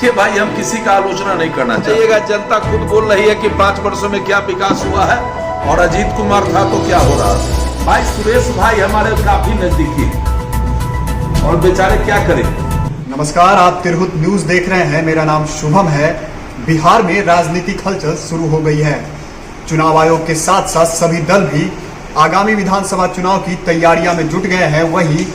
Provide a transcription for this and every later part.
देखिए भाई, हम किसी का आलोचना नहीं करना चाहिएगा। जनता खुद बोल रही है कि 5 वर्षों में क्या विकास हुआ है, और अजीत कुमार था तो क्या हो रहा है। भाई सुरेश भाई हमारे काफी नजदीकी है और बेचारे क्या करें। नमस्कार, आप तिरहुत न्यूज देख रहे हैं। मेरा नाम शुभम है। बिहार में राजनीतिक हलचल शुरू हो गई है। चुनाव आयोग के साथ साथ सभी दल भी आगामी विधानसभा चुनाव की तैयारियां में जुट गए हैं। वहीं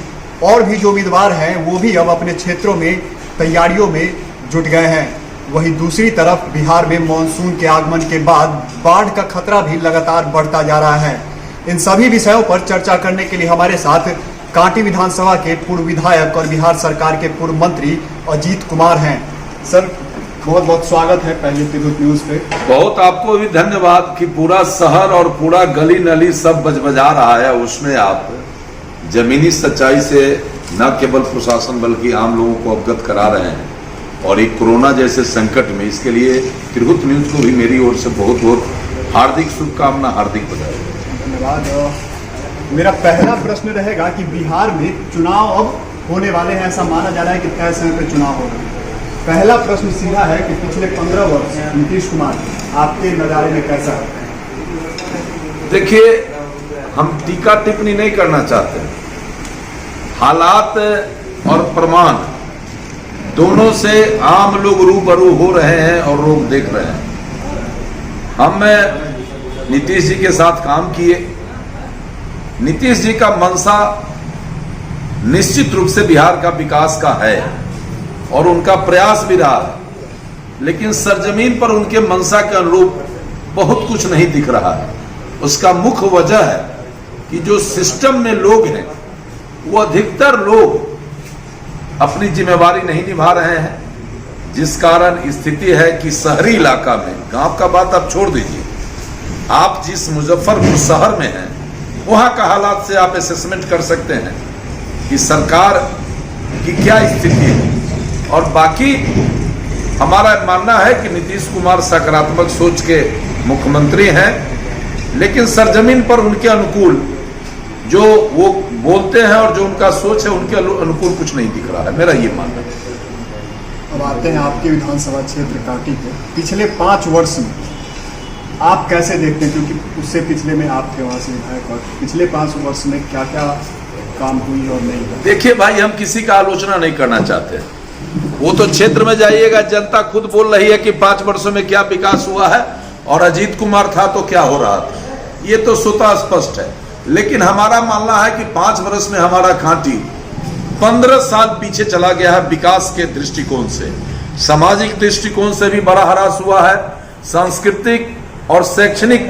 और भी जो उम्मीदवार हैं वो भी अब अपने क्षेत्रों में तैयारियों में जुट गए हैं। वहीं दूसरी तरफ बिहार में मानसून के आगमन के बाद बाढ़ का खतरा भी लगातार बढ़ता जा रहा है। इन सभी विषयों पर चर्चा करने के लिए हमारे साथ कांटी विधानसभा के पूर्व विधायक और बिहार सरकार के पूर्व मंत्री अजीत कुमार हैं। सर, बहुत बहुत स्वागत है पहले तिरहुत न्यूज पे। बहुत आपको भी धन्यवाद कि पूरा शहर और पूरा गली नली सब बजबजा रहा है, उसमें आप जमीनी सच्चाई से न केवल प्रशासन बल्कि आम लोगों को अवगत करा रहे हैं। और एक कोरोना जैसे संकट में इसके लिए तिरहुत न्यूज को भी मेरी ओर से बहुत बहुत हार्दिक शुभकामना, हार्दिक बधाई। धन्यवाद। मेरा पहला प्रश्न रहेगा कि बिहार में चुनाव अब होने वाले हैं, ऐसा माना जा रहा है कि तय समय पर चुनाव होगा। पहला प्रश्न सीधा है कि पिछले 15 वर्ष नीतीश कुमार आपके नज़ारे में कैसा है? देखिए, हम टीका टिप्पणी नहीं करना चाहते। हालात और प्रमाण दोनों से आम लोग रूबरू हो रहे हैं और लोग देख रहे हैं। हम नीतीश जी के साथ काम किए। नीतीश जी का मंशा निश्चित रूप से बिहार का विकास का है और उनका प्रयास भी रहा है, लेकिन सरजमीन पर उनके मंशा के अनुरूप बहुत कुछ नहीं दिख रहा है। उसका मुख्य वजह है कि जो सिस्टम में लोग हैं वो अधिकतर लोग अपनी जिम्मेवारी नहीं निभा रहे हैं, जिस कारण स्थिति है कि शहरी इलाका में, गांव का बात आप छोड़ दीजिए, आप जिस मुजफ्फरपुर शहर में हैं वहां का हालात से आप असेसमेंट कर सकते हैं कि सरकार की क्या स्थिति है। और बाकी हमारा मानना है कि नीतीश कुमार सकारात्मक सोच के मुख्यमंत्री हैं, लेकिन सरजमीन पर उनके अनुकूल जो वो बोलते हैं और जो उनका सोच है उनके अनुकूल कुछ नहीं दिख रहा है, मेरा ये मानना है। अब आते हैं आपके विधानसभा क्षेत्र कांटी पे। पिछले 5 वर्ष में आप कैसे देखते हैं, क्योंकि उससे पिछले में आप थे वहाँ से विधायक, और पिछले 5 वर्ष में क्या क्या काम हुई और नहीं हुई? देखिए भाई, हम किसी का आलोचना नहीं करना चाहते। वो तो क्षेत्र में जाइएगा, जनता खुद बोल रही है कि 5 वर्षों में क्या विकास हुआ है और अजीत कुमार था तो क्या हो रहा था, ये तो स्वतः स्पष्ट है। लेकिन हमारा मानना है कि 5 वर्ष में हमारा कांटी 15 साल पीछे चला गया है। विकास के दृष्टिकोण से, सामाजिक दृष्टिकोण से भी बड़ा ह्रास हुआ है, सांस्कृतिक और शैक्षणिक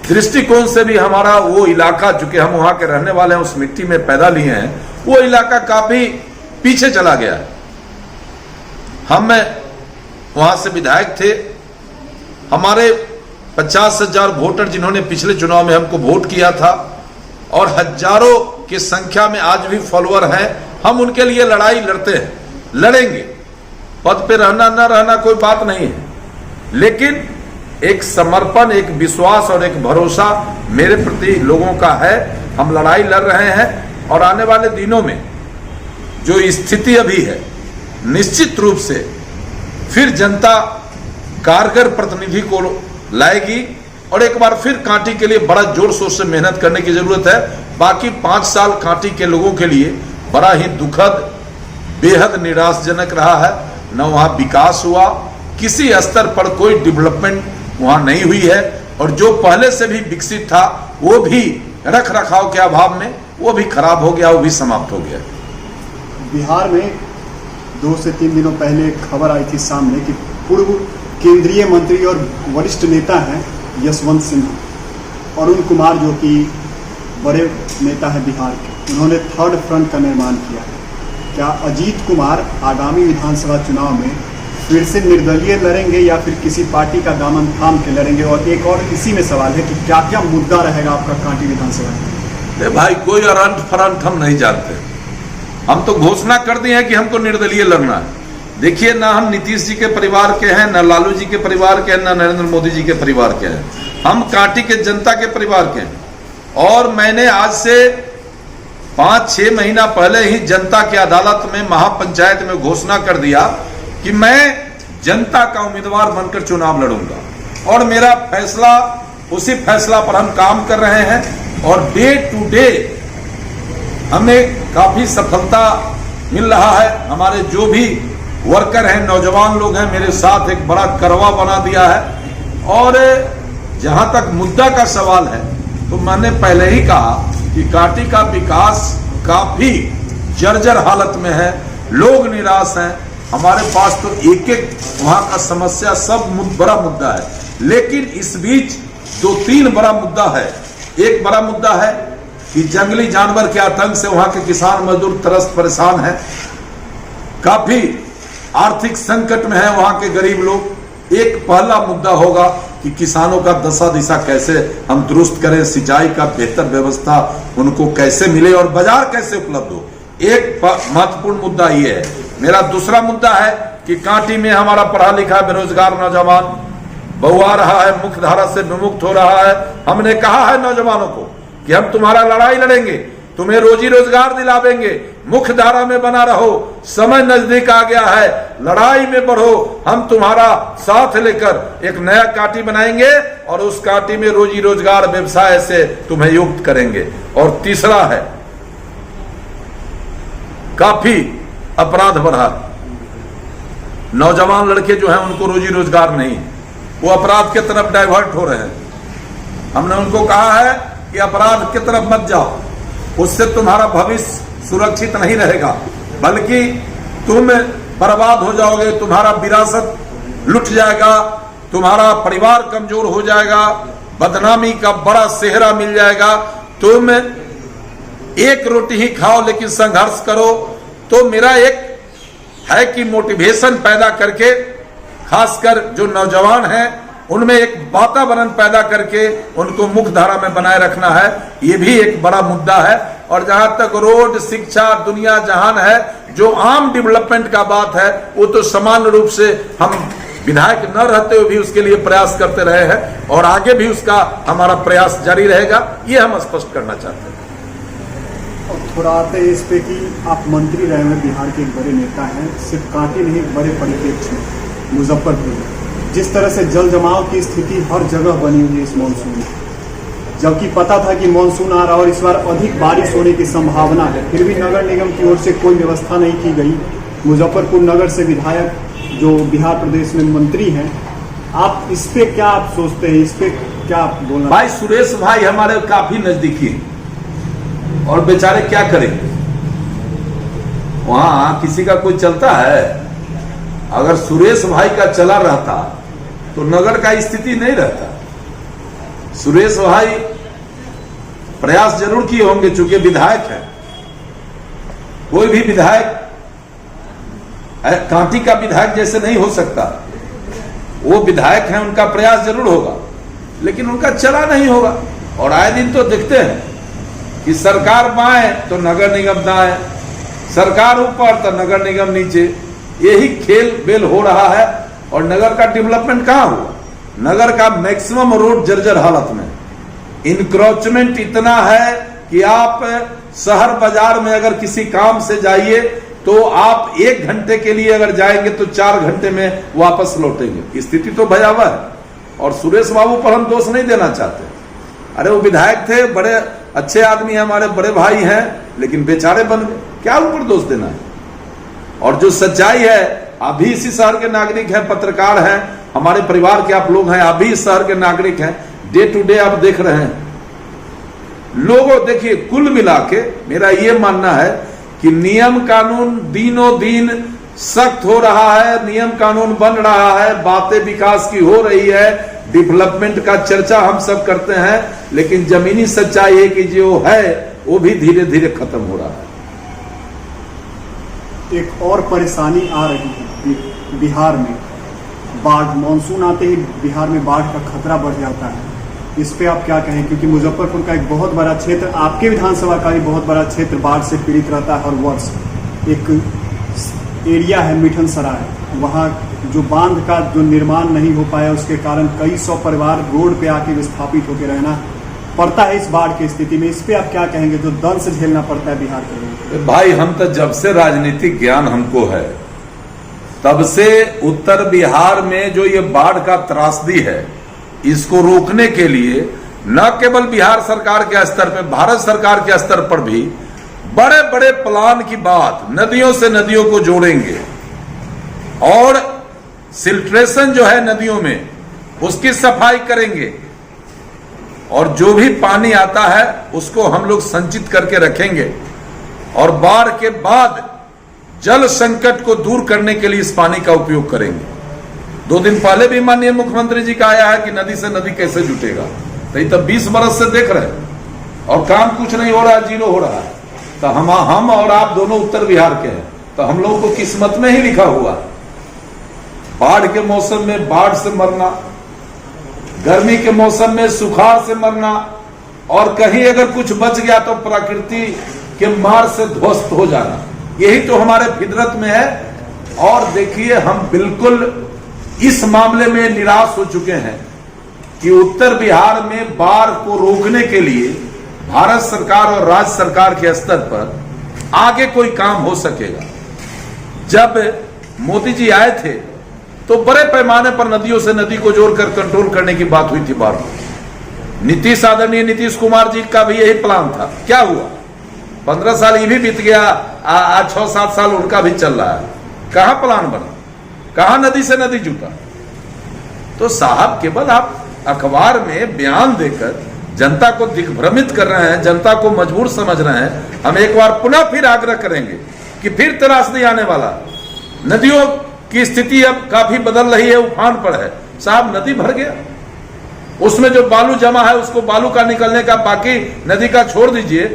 दृष्टिकोण से भी हमारा वो इलाका, चूंकि हम वहां के रहने वाले हैं, उस मिट्टी में पैदा लिए हैं, वो इलाका काफी पीछे चला गया है। हम वहां से विधायक थे। हमारे 50,000 वोटर जिन्होंने पिछले चुनाव में हमको वोट किया था और हजारों की संख्या में आज भी फॉलोअर हैं, हम उनके लिए लड़ाई लड़ते हैं, लड़ेंगे। पद पे रहना न रहना कोई बात नहीं है, लेकिन एक समर्पण, एक विश्वास और एक भरोसा मेरे प्रति लोगों का है। हम लड़ाई लड़ रहे हैं और आने वाले दिनों में जो स्थिति अभी है, निश्चित रूप से फिर जनता कारगर प्रतिनिधि को लाएगी और एक बार फिर कांटी के लिए बड़ा जोर शोर से मेहनत करने की जरूरत है। बाकी 5 साल कांटी के लोगों के लिए बड़ा ही दुखद, बेहद निराशजनक रहा है। न वहां विकास हुआ, किसी स्तर पर कोई डेवलपमेंट वहां नहीं हुई है, और जो पहले से भी विकसित था वो भी रख रखाव के अभाव में वो भी खराब हो गया, वो भी समाप्त हो गया। बिहार में 2 से 3 दिनों पहले एक खबर आई थी सामने कि पूर्व केंद्रीय मंत्री और वरिष्ठ नेता हैं यशवंत सिन्हा, अरुण कुमार जो कि बड़े नेता हैं बिहार के, उन्होंने 3rd फ्रंट का निर्माण किया है। क्या अजीत कुमार आगामी विधानसभा चुनाव में फिर से निर्दलीय लड़ेंगे या फिर किसी पार्टी का दामन थाम के लड़ेंगे? और एक और इसी में सवाल है कि क्या क्या मुद्दा रहेगा आपका कांटी विधानसभा में? भाई, कोई अरंट फरंट हम नहीं जानते। हम तो घोषणा कर दिए हैं कि हमको निर्दलीय लड़ना है। देखिए, ना हम नीतीश जी के परिवार के हैं, ना लालू जी के परिवार के हैं, ना नरेंद्र मोदी जी के परिवार के हैं। हम कांटी के जनता के परिवार के हैं। और मैंने आज से 5-6 महीना पहले ही जनता की अदालत में, महापंचायत में घोषणा कर दिया कि मैं जनता का उम्मीदवार बनकर चुनाव लड़ूंगा और मेरा फैसला, उसी फैसला पर हम काम कर रहे हैं और डे टू डे हमें काफी सफलता मिल रहा है। हमारे जो भी वर्कर हैं, नौजवान लोग हैं, मेरे साथ एक बड़ा करवा बना दिया है। और जहां तक मुद्दा का सवाल है तो मैंने पहले ही कहा कि कांटी का विकास काफी जर्जर हालत में है, लोग निराश हैं। हमारे पास तो एक एक वहां का समस्या सब बड़ा मुद्दा है, लेकिन इस बीच दो तीन बड़ा मुद्दा है। एक बड़ा मुद्दा है कि जंगली जानवर के आतंक से वहां के किसान मजदूर त्रस्त परेशान हैं, काफी आर्थिक संकट में है वहां के गरीब लोग। एक पहला मुद्दा होगा कि किसानों का दशा दिशा कैसे हम दुरुस्त करें, सिंचाई का बेहतर व्यवस्था उनको कैसे मिले और बाजार कैसे उपलब्ध हो। एक महत्वपूर्ण मुद्दा ये है। मेरा दूसरा मुद्दा है कि कांटी में हमारा पढ़ा लिखा बेरोजगार नौजवान बहुआ रहा है, मुख्य धारा से विमुक्त हो रहा है। हमने कहा है नौजवानों को कि हम तुम्हारा लड़ाई लड़ेंगे, तुम्हें रोजी रोजगार दिलावेंगे, मुख्य धारा में बना रहो, समय नजदीक आ गया है, लड़ाई में बढ़ो, हम तुम्हारा साथ लेकर एक नया कांटी बनाएंगे और उस कांटी में रोजी रोजगार व्यवसाय से तुम्हें युक्त करेंगे। और तीसरा है, काफी अपराध बढ़ा, नौजवान लड़के जो हैं उनको रोजी रोजगार नहीं, वो अपराध की तरफ डाइवर्ट हो रहे हैं। हमने उनको कहा है कि अपराध की तरफ मत जाओ, उससे तुम्हारा भविष्य सुरक्षित नहीं रहेगा, बल्कि तुम बर्बाद हो जाओगे, तुम्हारा विरासत लुट जाएगा, तुम्हारा परिवार कमजोर हो जाएगा, बदनामी का बड़ा सेहरा मिल जाएगा। तुम एक रोटी ही खाओ लेकिन संघर्ष करो। तो मेरा एक है कि मोटिवेशन पैदा करके, खासकर जो नौजवान हैं उनमें एक वातावरण पैदा करके उनको मुख्य धारा में बनाए रखना है, ये भी एक बड़ा मुद्दा है। और जहां तक रोड, शिक्षा, दुनिया जहान है, जो आम डेवलपमेंट का बात है, वो तो सामान्य रूप से हम विधायक न रहते हुए भी उसके लिए प्रयास करते रहे हैं और आगे भी उसका हमारा प्रयास जारी रहेगा, ये हम स्पष्ट करना चाहते हैं। थोड़ा आते हैं इस पे कि आप मंत्री रहे हुए बिहार के एक बड़े नेता हैं, सिर्फ कांटी नहीं बड़े परिप्रेक्ष्य में मुजफ्फरपुर में जिस तरह से जल जमाव की स्थिति हर जगह बनी हुई है इस मानसून में, जबकि पता था कि मानसून आ रहा और इस बार अधिक बारिश होने की संभावना है, फिर भी नगर निगम की ओर से कोई व्यवस्था नहीं की गई। मुजफ्फरपुर नगर से विधायक जो बिहार प्रदेश में मंत्री हैं, आप इस पे क्या आप सोचते हैं, इस पे क्या आप बोलना? भाई सुरेश भाई हमारे काफी नजदीकी हैं और बेचारे क्या करें, वहां किसी का कोई चलता है। अगर सुरेश भाई का चला रहता तो नगर का स्थिति नहीं रहता। सुरेश भाई प्रयास जरूर किए होंगे, चूंकि विधायक है। कोई भी विधायक कांटी का विधायक जैसे नहीं हो सकता। वो विधायक हैं, उनका प्रयास जरूर होगा, लेकिन उनका चला नहीं होगा। और आए दिन तो देखते हैं कि सरकार बाएं तो नगर निगम दाएं, सरकार ऊपर तो नगर निगम नीचे, यही खेल बेल हो रहा है। और नगर का डेवलपमेंट कहां हुआ? नगर का मैक्सिमम रोड जर्जर हालत में, इंक्रोचमेंट इतना है कि आप शहर बाजार में अगर किसी काम से जाइए तो आप 1 घंटे के लिए अगर जाएंगे तो 4 घंटे में वापस लौटेंगे। स्थिति तो भयावह है। और सुरेश बाबू पर हम दोष नहीं देना चाहते। अरे वो विधायक थे, बड़े अच्छे आदमी हैं, हमारे बड़े भाई हैं, लेकिन बेचारे बन गए, क्या ऊपर दोष देना है? और जो सच्चाई है, अभी इसी शहर के नागरिक हैं, पत्रकार हैं, हमारे परिवार के आप लोग हैं, अभी इस शहर के नागरिक हैं, डे टू डे आप देख रहे हैं लोगों। देखिए, कुल मिला के मेरा ये मानना है कि नियम कानून दिनों दिन सख्त हो रहा है, नियम कानून बन रहा है, बातें विकास की हो रही है, डेवलपमेंट का चर्चा हम सब करते हैं, लेकिन जमीनी सच्चाई है कि जो है वो भी धीरे धीरे खत्म हो रहा है। एक और परेशानी आ रही है बिहार में, बाढ़। मानसून आते ही बिहार में बाढ़ का खतरा बढ़ जाता है। इस पे आप क्या कहें, क्योंकि मुजफ्फरपुर का एक बहुत बड़ा क्षेत्र, आपके विधानसभा का भी बहुत बड़ा क्षेत्र बाढ़ से पीड़ित रहता है हर वर्ष। एक एरिया है मिठन सराय, वहाँ जो बांध का जो निर्माण नहीं हो पाया, उसके कारण कई 100 परिवार रोड पे आके विस्थापित होकर रहना पड़ता है इस बाढ़ की स्थिति में। इस पे आप क्या कहेंगे, जो दंश झेलना पड़ता है बिहार के लोगों को? भाई हम तो जब से राजनीतिक ज्ञान हमको है तब से उत्तर बिहार में जो ये बाढ़ का त्रासदी है, इसको रोकने के लिए न केवल बिहार सरकार के स्तर पर, भारत सरकार के स्तर पर भी बड़े बड़े प्लान की बात, नदियों से नदियों को जोड़ेंगे और सिल्ट्रेशन जो है नदियों में उसकी सफाई करेंगे और जो भी पानी आता है उसको हम लोग संचित करके रखेंगे और बाढ़ के बाद जल संकट को दूर करने के लिए इस पानी का उपयोग करेंगे। 2 दिन पहले भी माननीय मुख्यमंत्री जी का आया है कि नदी से नदी कैसे जुटेगा, तो ये तो 20 बरस से देख रहे हैं और काम कुछ नहीं हो रहा है, जीरो हो रहा है। तो हम और आप दोनों उत्तर बिहार के हैं, तो हम लोगों को किस्मत में ही लिखा हुआ, बाढ़ के मौसम में बाढ़ से मरना, गर्मी के मौसम में सुखाड़ से मरना और कहीं अगर कुछ बच गया तो प्रकृति के मार से ध्वस्त हो जाना, यही तो हमारे फितरत में है। और देखिए, हम बिल्कुल इस मामले में निराश हो चुके हैं कि उत्तर बिहार में बाढ़ को रोकने के लिए भारत सरकार और राज्य सरकार के स्तर पर आगे कोई काम हो सकेगा। जब मोदी जी आए थे तो बड़े पैमाने पर नदियों से नदी को जोड़कर कंट्रोल करने की बात हुई थी बाढ़ को। आदरणीय नीतीश कुमार जी का भी यही प्लान था। क्या हुआ? 15 साल ये भी बीत गया, आज 6-7 साल उनका भी चल रहा है। कहां प्लान बना, कहां नदी से नदी जुटा? तो साहब, केवल आप अखबार में बयान देकर जनता को दिग्भ्रमित कर रहे हैं, जनता को मजबूर समझ रहे हैं। हम एक बार पुनः फिर आग्रह करेंगे कि फिर त्रासदी आने वाला। नदियों की स्थिति अब काफी बदल रही है, उफान पर है। साहब, नदी भर गया, उसमें जो बालू जमा है उसको बालू का निकलने का, बाकी नदी का छोड़ दीजिए।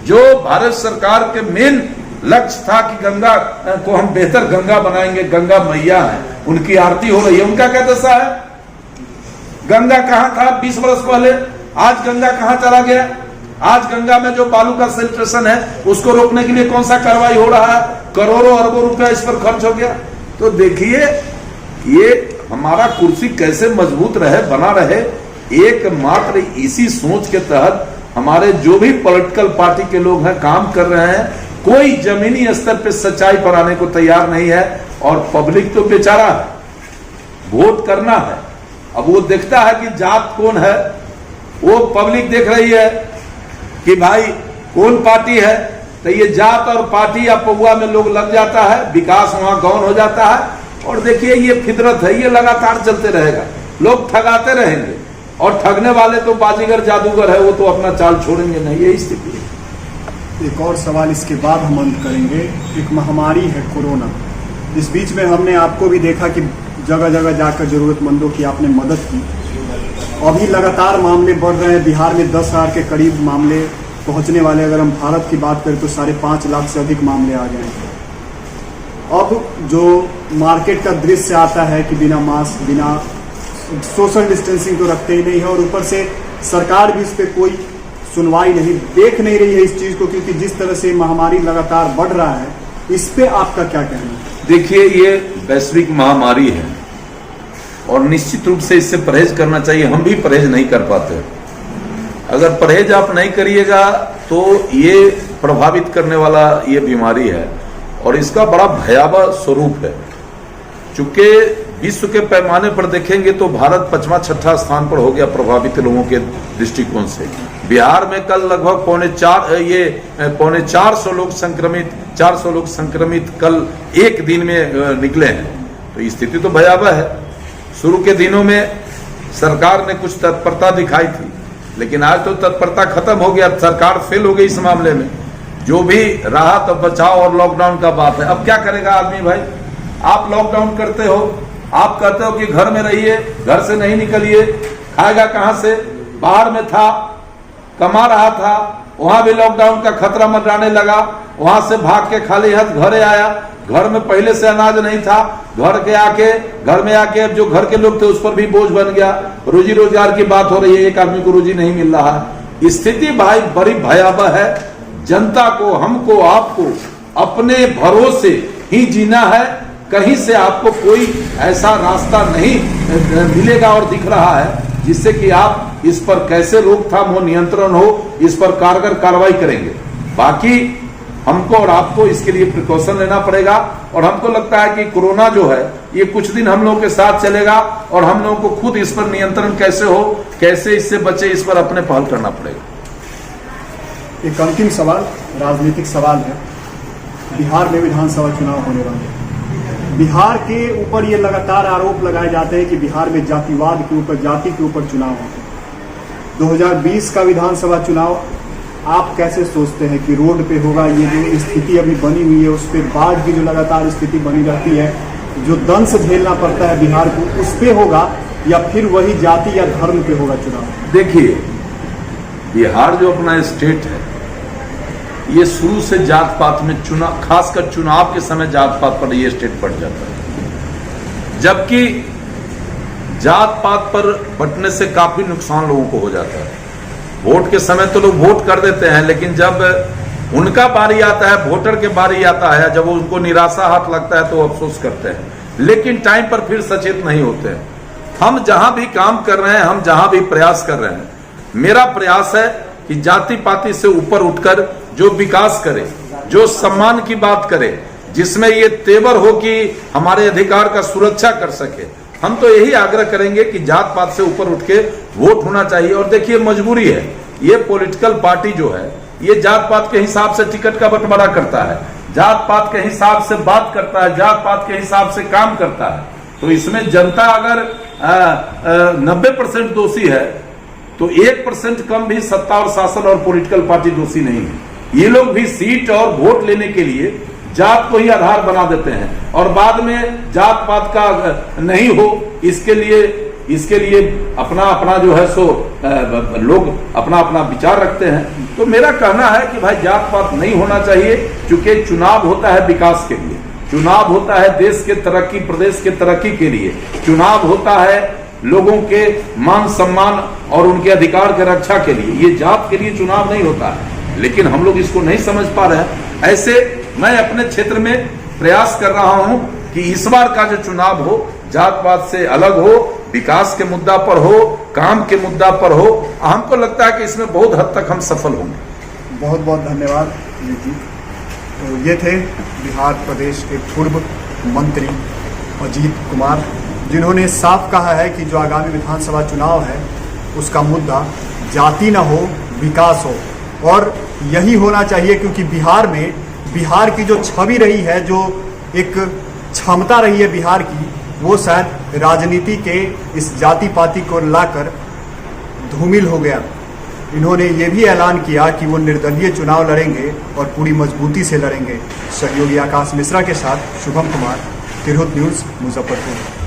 जो भारत सरकार के मेन लक्ष्य था कि गंगा को हम बेहतर गंगा बनाएंगे, गंगा मैया है, उनकी आरती हो रही है, उनका क्या दशा है? गंगा कहां था 20 वर्ष पहले? आज गंगा कहां चला गया? आज गंगा में जो बालू का सिल्ट्रेशन है उसको रोकने के लिए कौन सा कार्रवाई हो रहा है? करोड़ों अरबों रुपया इस पर खर्च हो गया। तो देखिए, ये हमारा कुर्सी कैसे मजबूत रहे, बना रहे, एकमात्र इसी सोच के तहत हमारे जो भी पॉलिटिकल पार्टी के लोग हैं काम कर रहे हैं। कोई जमीनी स्तर पे सच्चाई पर आने को तैयार नहीं है और पब्लिक तो बेचारा है, वोट करना है। अब वो देखता है कि जात कौन है, वो पब्लिक देख रही है कि भाई कौन पार्टी है, तो ये जात और पार्टी या पौआ में लोग लग जाता है, विकास वहां गौन हो जाता है। और देखिए, ये फितरत है, ये लगातार चलते रहेगा, लोग ठगाते रहेंगे और ठगने वाले तो बाजीगर जादूगर है, वो तो अपना चाल छोड़ेंगे नहीं। यही स्थिति है। एक और सवाल इसके बाद हम अंत करेंगे। एक महामारी है कोरोना, इस बीच में हमने आपको भी देखा कि जगह जगह जाकर जरूरतमंदों की आपने मदद की। अभी लगातार मामले बढ़ रहे हैं, बिहार में 10,000 के करीब मामले पहुंचने वाले। अगर हम भारत की बात करें तो 5.5 लाख से अधिक मामले आ गए हैं। अब जो मार्केट का दृश्य आता है कि बिना मास्क, बिना सोशल डिस्टेंसिंग तो रखते ही नहीं है और ऊपर से सरकार भी इस पर कोई सुनवाई नहीं, देख नहीं रही है इस चीज को, क्योंकि जिस तरह से महामारी लगातार बढ़ रहा है, इस पे आपका क्या कहना है? देखिए, ये वैश्विक महामारी है और निश्चित रूप से इससे परहेज करना चाहिए। हम भी परहेज नहीं कर पाते। अगर परहेज आप नहीं करिएगा तो ये प्रभावित करने वाला ये बीमारी है और इसका बड़ा भयावह स्वरूप है। चूंकि विश्व के पैमाने पर देखेंगे तो भारत 5वां-6वां स्थान पर हो गया प्रभावित लोगों के दृष्टिकोण से। बिहार में कल लगभग 450 लोग संक्रमित, 400 लोग संक्रमित कल एक दिन में निकले हैं। तो स्थिति तो भयावह है। शुरू के दिनों में सरकार ने कुछ तत्परता दिखाई थी, लेकिन आज तो तत्परता खत्म हो गया, सरकार फेल हो गई इस मामले में। जो भी राहत और बचाव और लॉकडाउन का बात है, अब क्या करेगा आदमी भाई? आप लॉकडाउन करते हो, आप कहते हो कि घर में रहिए, घर से नहीं निकलिए, खाएगा कहां से? बाहर में था, कमा रहा था, वहां भी लॉकडाउन का खतरा मंडराने लगा, वहां से भाग के खाली हाथ घरे आया। घर में पहले से अनाज नहीं था, घर में आके अब जो घर के लोग थे उस पर भी बोझ बन गया। रोजी रोजगार की बात हो रही है, एक आदमी को रोजी नहीं मिल रहा है। स्थिति भाई बड़ी भयावह है। जनता को, हमको, आपको अपने भरोसे ही जीना है। कहीं से आपको कोई ऐसा रास्ता नहीं मिलेगा और दिख रहा है जिससे कि आप इस पर कैसे रोकथाम हो, नियंत्रण हो, इस पर कारगर कार्रवाई करेंगे। बाकी हमको और आपको इसके लिए प्रिकॉशन लेना पड़ेगा। और हमको लगता है कि कोरोना जो है ये कुछ दिन हम लोगों के साथ चलेगा और हम लोगों को खुद इस पर नियंत्रण कैसे हो, कैसे इससे बचे, इस पर अपने पहल करना पड़ेगा। एक अंतिम सवाल, राजनीतिक सवाल है। बिहार में विधानसभा चुनाव होने वाले हैं। बिहार के ऊपर ये लगातार आरोप लगाए जाते हैं कि बिहार में जातिवाद के ऊपर, जाति के ऊपर चुनाव होते हैं। 2020 का विधानसभा चुनाव आप कैसे सोचते हैं कि रोड पे होगा? ये जो स्थिति अभी बनी हुई है, उस पर बाढ़ की जो लगातार स्थिति बनी रहती है, जो दंश झेलना पड़ता है बिहार को, उस पे होगा या फिर वही जाति या धर्म पे होगा चुनाव? देखिए, बिहार जो अपना स्टेट है ये शुरू से जात पात में चुनाव, खासकर चुनाव के समय जात पात पर ये स्टेट बढ़ जाता है, जबकि जात पात पर बंटने से काफी नुकसान लोगों को हो जाता है। वोट के समय तो लोग वोट कर देते हैं, लेकिन जब उनका बारी आता है, वोटर के बारी आता है, जब उनको निराशा हाथ लगता है तो अफसोस करते हैं, लेकिन टाइम पर फिर सचेत नहीं होते हैं। हम जहां भी काम कर रहे हैं, हम जहां भी प्रयास कर रहे हैं, मेरा प्रयास है कि जाति पाति से ऊपर उठकर जो विकास करे, जो सम्मान की बात करे, जिसमें ये तेवर हो कि हमारे अधिकार का सुरक्षा कर सके, हम तो यही आग्रह करेंगे कि जात पात से ऊपर उठ के वोट होना चाहिए। और देखिए, मजबूरी है, ये पॉलिटिकल पार्टी जो है ये जात पात के हिसाब से टिकट का बंटवारा करता है, जात पात के हिसाब से बात करता है, जात पात के हिसाब से काम करता है। तो इसमें जनता अगर 90% दोषी है तो 1% कम भी सत्ता और शासन और पॉलिटिकल पार्टी दोषी नहीं है। ये लोग भी सीट और वोट लेने के लिए जात को ही आधार बना देते हैं और बाद में जात पात का नहीं हो, इसके लिए अपना अपना जो है सो लोग अपना अपना विचार रखते हैं। तो मेरा कहना है कि भाई जात पात नहीं होना चाहिए, क्योंकि चुनाव होता है विकास के लिए, चुनाव होता है देश के तरक्की, प्रदेश के तरक्की के लिए, चुनाव होता है लोगों के मान सम्मान और उनके अधिकार की रक्षा के लिए। ये जात के लिए चुनाव नहीं होता है, लेकिन हम लोग इसको नहीं समझ पा रहे हैं। ऐसे मैं अपने क्षेत्र में प्रयास कर रहा हूं कि इस बार का जो चुनाव हो जात पात से अलग हो, विकास के मुद्दा पर हो, काम के मुद्दा पर हो। हमको लगता है कि इसमें बहुत हद तक हम सफल होंगे। बहुत बहुत धन्यवाद जी। तो ये थे बिहार प्रदेश के पूर्व मंत्री अजीत कुमार, जिन्होंने साफ कहा है कि जो आगामी विधानसभा चुनाव है उसका मुद्दा जाति न हो, विकास हो। और यही होना चाहिए, क्योंकि बिहार में बिहार की जो छवि रही है, जो एक क्षमता रही है बिहार की, वो शायद राजनीति के इस जाति पाति को लाकर धूमिल हो गया। इन्होंने ये भी ऐलान किया कि वो निर्दलीय चुनाव लड़ेंगे और पूरी मजबूती से लड़ेंगे। सहयोगी आकाश मिश्रा के साथ शुभम कुमार, तिरहुत न्यूज़, मुजफ्फरपुर।